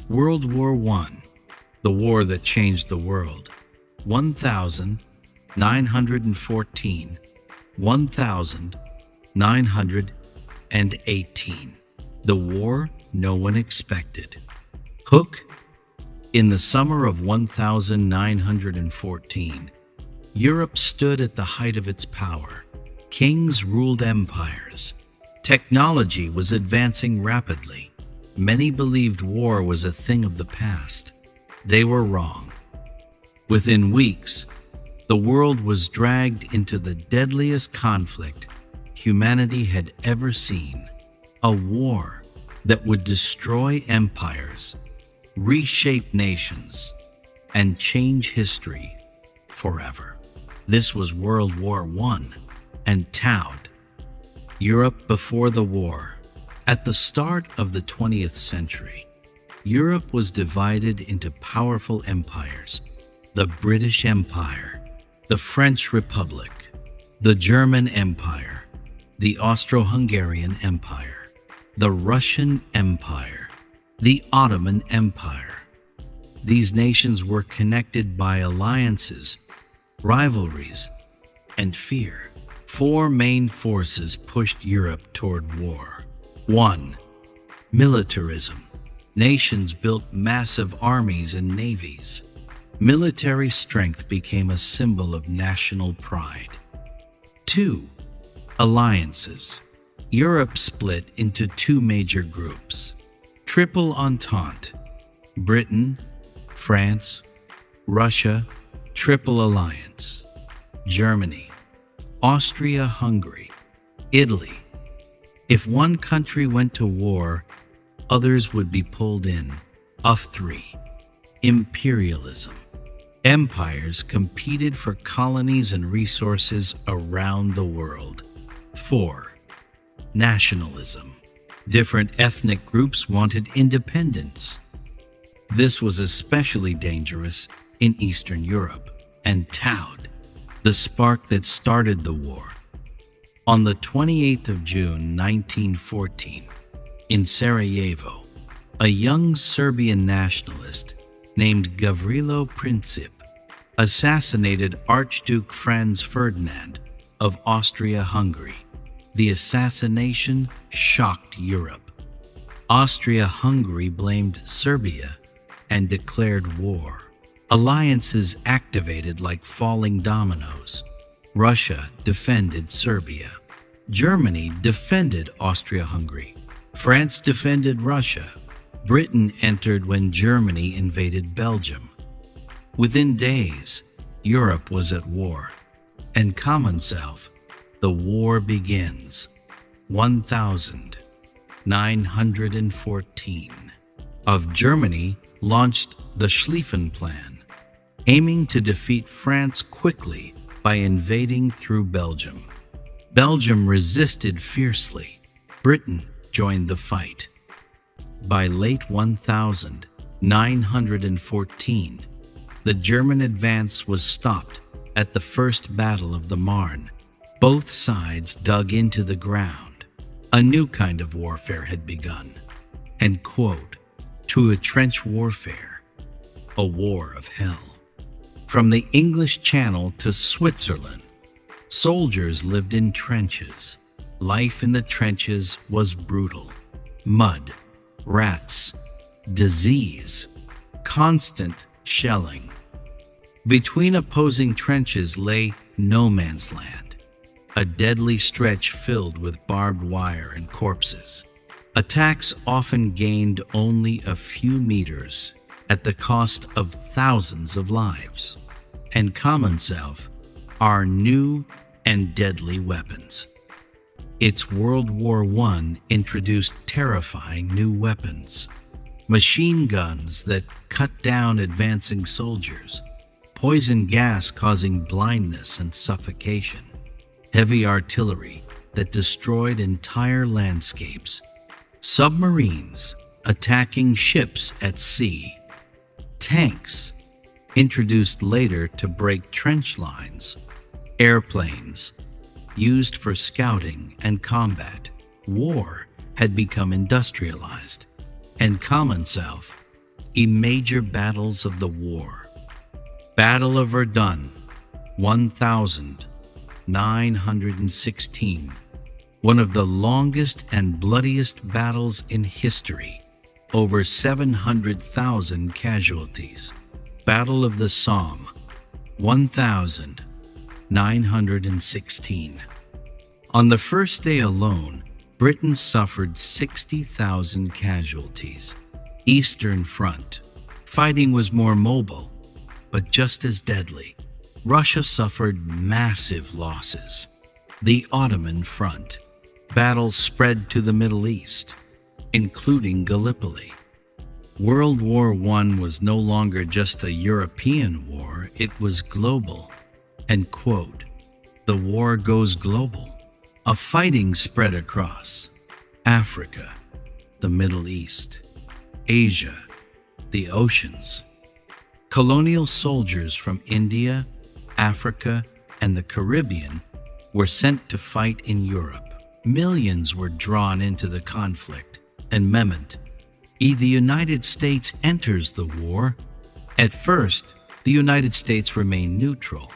World War I, the war that changed the world. 1914, 1918. The war no one expected. Hook. In the summer of 1914, Europe stood at the height of its power. Kings ruled empires. Technology was advancing rapidly. Many believed war was a thing of the past. They were wrong. Within weeks, the world was dragged into the deadliest conflict humanity had ever seen. A war that would destroy empires, reshape nations, and change history forever. This was World War I and TOWD, Europe before the war. At the start of the 20th century, Europe was divided into powerful empires: the British Empire, the French Republic, the German Empire, the Austro-Hungarian Empire, the Russian Empire, the Ottoman Empire. These nations were connected by alliances, rivalries, and fear. Four main forces pushed Europe toward war. 1. Militarism. Nations built massive armies and navies. Military strength became a symbol of national pride. 2. Alliances. Europe split into two major groups: Triple Entente, Britain, France, Russia, Triple Alliance, Germany, Austria-Hungary, Italy. If one country went to war, others would be pulled in. 3. Imperialism. Empires competed for colonies and resources around the world. 4. Nationalism. Different ethnic groups wanted independence. This was especially dangerous in Eastern Europe. And TOWD, the spark that started the war. On the 28th of June 1914, in Sarajevo, a young Serbian nationalist named Gavrilo Princip assassinated Archduke Franz Ferdinand of Austria-Hungary. The assassination shocked Europe. Austria-Hungary blamed Serbia and declared war. Alliances activated like falling dominoes. Russia defended Serbia. Germany defended Austria-Hungary. France defended Russia. Britain entered when Germany invaded Belgium. Within days, Europe was at war. And common self, the war begins. 1914. Of Germany launched the Schlieffen Plan, aiming to defeat France quickly by invading through Belgium. Belgium resisted fiercely. Britain joined the fight. By late 1914, the German advance was stopped at the First Battle of the Marne. Both sides dug into the ground. A new kind of warfare had begun. And quote, to a trench warfare, a war of hell. From the English Channel to Switzerland, soldiers lived in trenches. Life in the trenches was brutal. Mud, rats, disease, constant shelling. Between opposing trenches lay no man's land, a deadly stretch filled with barbed wire and corpses. Attacks often gained only a few meters at the cost of thousands of lives. And common self are new and deadly weapons. Its World War I introduced terrifying new weapons. Machine guns that cut down advancing soldiers, poison gas causing blindness and suffocation, heavy artillery that destroyed entire landscapes, submarines attacking ships at sea, tanks introduced later to break trench lines, airplanes used for scouting and combat. War had become industrialized, and common self Major battles of the war. Battle of Verdun, 1916. One of the longest and bloodiest battles in history. Over 700,000 casualties. Battle of the Somme, 1916. On the first day alone, Britain suffered 60,000 casualties. Eastern Front. Fighting was more mobile, but just as deadly. Russia suffered massive losses. The Ottoman Front. Battles spread to the Middle East, including Gallipoli. World War I was no longer just a European war, it was global. And quote, the war goes global. A fighting spread across Africa, the Middle East, Asia, the oceans. Colonial soldiers from India, Africa, and the Caribbean were sent to fight in Europe. Millions were drawn into the conflict, and Mehmet, the United States enters the war. At first, the United States remained neutral,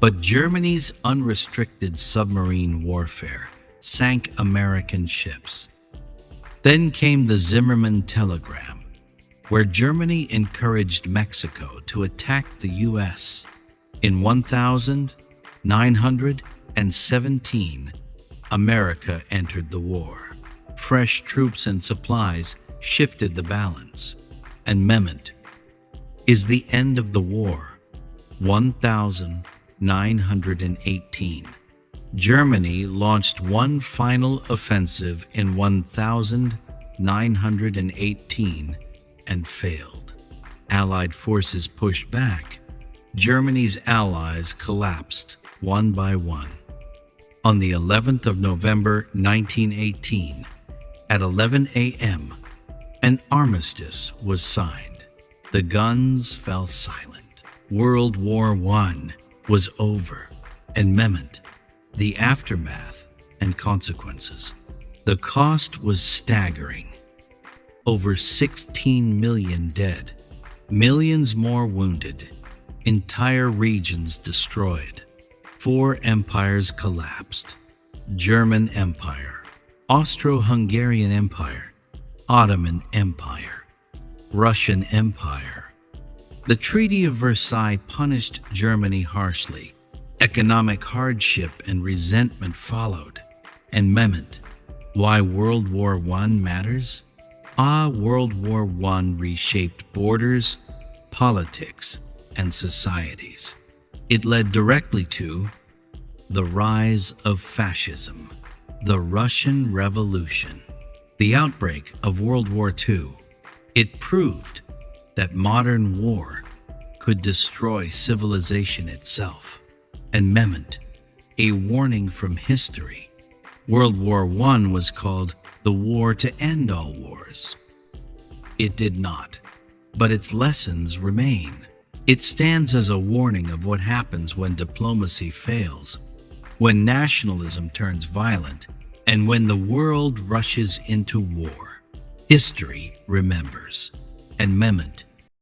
but Germany's unrestricted submarine warfare sank American ships. Then came the Zimmermann Telegram, where Germany encouraged Mexico to attack the U.S. In 1917, America entered the war. Fresh troops and supplies shifted the balance, and Mehmet is the end of the war. 1918. Germany launched one final offensive in 1918 and failed. Allied forces pushed back. Germany's allies collapsed one by one. On the 11th of November 1918, at 11 a.m., an armistice was signed. The guns fell silent. World War I was over, and Mehmet, the aftermath and consequences. The cost was staggering. Over 16 million dead, millions more wounded, entire regions destroyed. 4 empires collapsed: German Empire, Austro-Hungarian Empire, Ottoman Empire, Russian Empire. The Treaty of Versailles punished Germany harshly. Economic hardship and resentment followed. And Mehmet, why World War I matters? World War I reshaped borders, politics, and societies. It led directly to the rise of fascism, the Russian Revolution, the outbreak of World War II. It proved that modern war could destroy civilization itself. And Mehmet, a warning from history. World War I was called the war to end all wars. It did not, but its lessons remain. It stands as a warning of what happens when diplomacy fails, when nationalism turns violent, and when the world rushes into war. History remembers, and Mehmet